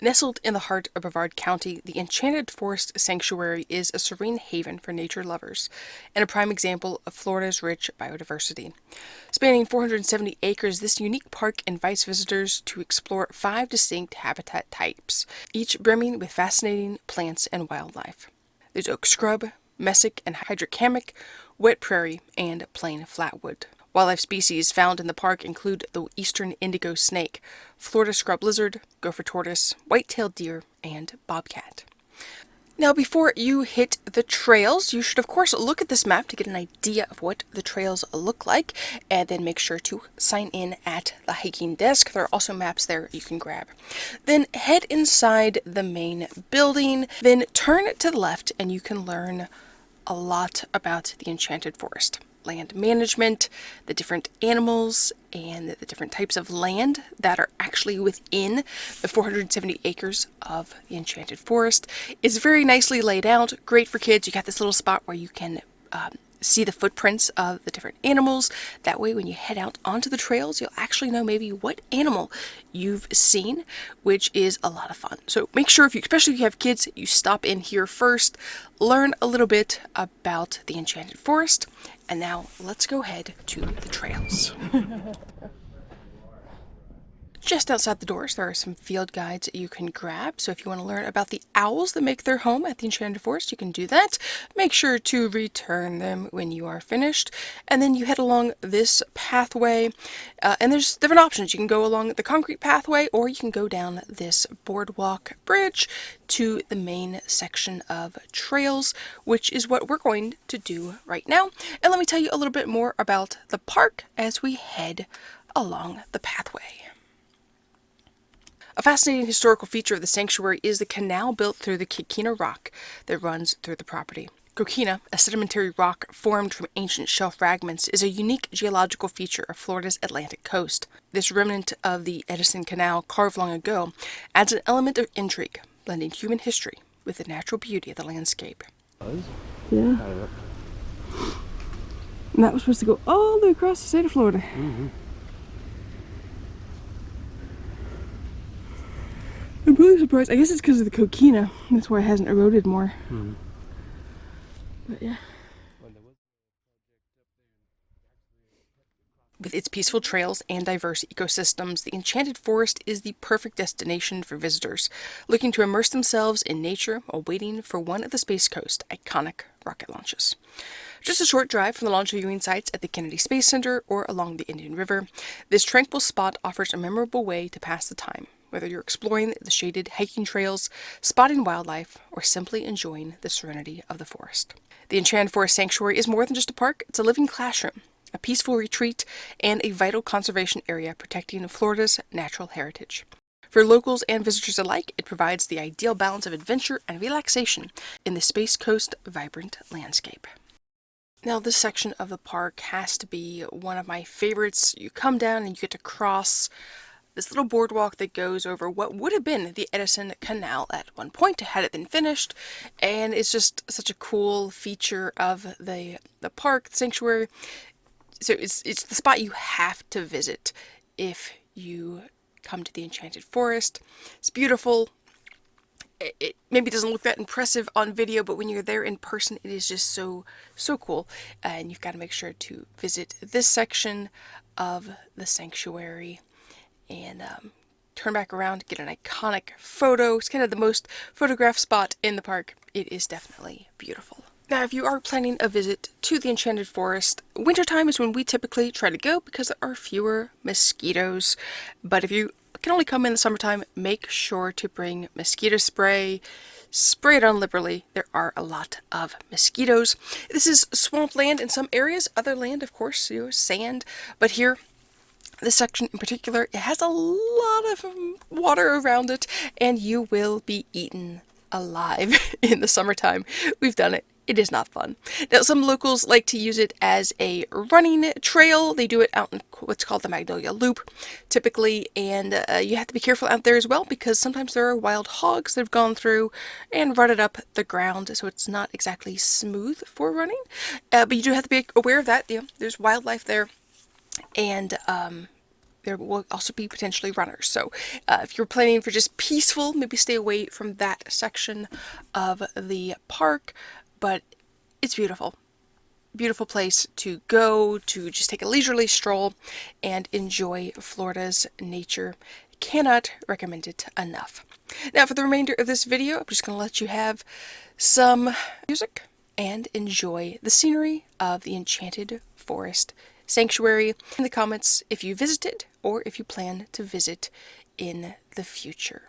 Nestled in the heart of Brevard County, the Enchanted Forest Sanctuary is a serene haven for nature lovers and a prime example of Florida's rich biodiversity. Spanning 470 acres, this unique park invites visitors to explore 5 distinct habitat types, each brimming with fascinating plants and wildlife. There's oak scrub, mesic and hydrocamic, wet prairie, and plain flatwood. Wildlife species found in the park include the eastern indigo snake, Florida scrub lizard, gopher tortoise, white-tailed deer, and bobcat. Now, before you hit the trails, you should of course look at this map to get an idea of what the trails look like, and then make sure to sign in at the hiking desk. There are also maps there you can grab. Then head inside the main building, then turn to the left and you can learn a lot about the Enchanted Forest. Land management, the different animals, and the different types of land that are actually within the 470 acres of the Enchanted Forest. It's very nicely laid out, great for kids. You got this little spot where you can see the footprints of the different animals. That way when you head out onto the trails, you'll actually know maybe what animal you've seen, which is a lot of fun. So make sure, especially if you have kids, you stop in here first, learn a little bit about the Enchanted Forest, and now let's go head to the trails. Just outside the doors, there are some field guides you can grab. So if you want to learn about the owls that make their home at the Enchanted Forest, you can do that. Make sure to return them when you are finished. And then you head along this pathway. And there's different options. You can go along the concrete pathway, or you can go down this boardwalk bridge to the main section of trails, which is what we're going to do right now. And let me tell you a little bit more about the park as we head along the pathway. A fascinating historical feature of the sanctuary is the canal built through the Coquina Rock that runs through the property. Coquina, a sedimentary rock formed from ancient shell fragments, is a unique geological feature of Florida's Atlantic coast. This remnant of the Edison Canal, carved long ago, adds an element of intrigue, blending human history with the natural beauty of the landscape. Yeah. And that was supposed to go all the way across the state of Florida. Mm-hmm. I'm really surprised. I guess it's because of the coquina. That's why it hasn't eroded more. Mm-hmm. But yeah. With its peaceful trails and diverse ecosystems, the Enchanted Forest is the perfect destination for visitors looking to immerse themselves in nature while waiting for one of the Space Coast's iconic rocket launches. Just a short drive from the launch viewing sites at the Kennedy Space Center or along the Indian River, this tranquil spot offers a memorable way to pass the time, whether you're exploring the shaded hiking trails, spotting wildlife, or simply enjoying the serenity of the forest. The Enchanted Forest Sanctuary is more than just a park, it's a living classroom, a peaceful retreat, and a vital conservation area protecting Florida's natural heritage. For locals and visitors alike, it provides the ideal balance of adventure and relaxation in the Space Coast vibrant landscape. Now, this section of the park has to be one of my favorites. You come down and you get to cross this little boardwalk that goes over what would have been the Edison Canal at one point, had it been finished, and it's just such a cool feature of the park, the sanctuary. So it's the spot you have to visit if you come to the Enchanted Forest. It's beautiful. It maybe doesn't look that impressive on video, but when you're there in person, it is just so cool. And you've got to make sure to visit this section of the sanctuary and turn back around, get an iconic photo. It's kind of the most photographed spot in the park. It is definitely beautiful. Now, if you are planning a visit to the Enchanted Forest, wintertime is when we typically try to go because there are fewer mosquitoes. But if you can only come in the summertime, make sure to bring mosquito spray. Spray it on liberally. There are a lot of mosquitoes. This is swampland in some areas. Other land, of course, sand. But here, this section in particular, it has a lot of water around it, and you will be eaten alive in the summertime. We've done it. It is not fun. Now, some locals like to use it as a running trail. They do it out in what's called the Magnolia Loop, typically, and you have to be careful out there as well because sometimes there are wild hogs that have gone through and rutted up the ground, so it's not exactly smooth for running. But you do have to be aware of that. There's wildlife there, and there will also be potentially runners. So if you're planning for just peaceful, maybe stay away from that section of the park, but it's beautiful. Beautiful place to go to just take a leisurely stroll and enjoy Florida's nature. Cannot recommend it enough. Now for the remainder of this video, I'm just going to let you have some music and enjoy the scenery of the Enchanted Forest Sanctuary. In the comments if you visited or if you plan to visit in the future.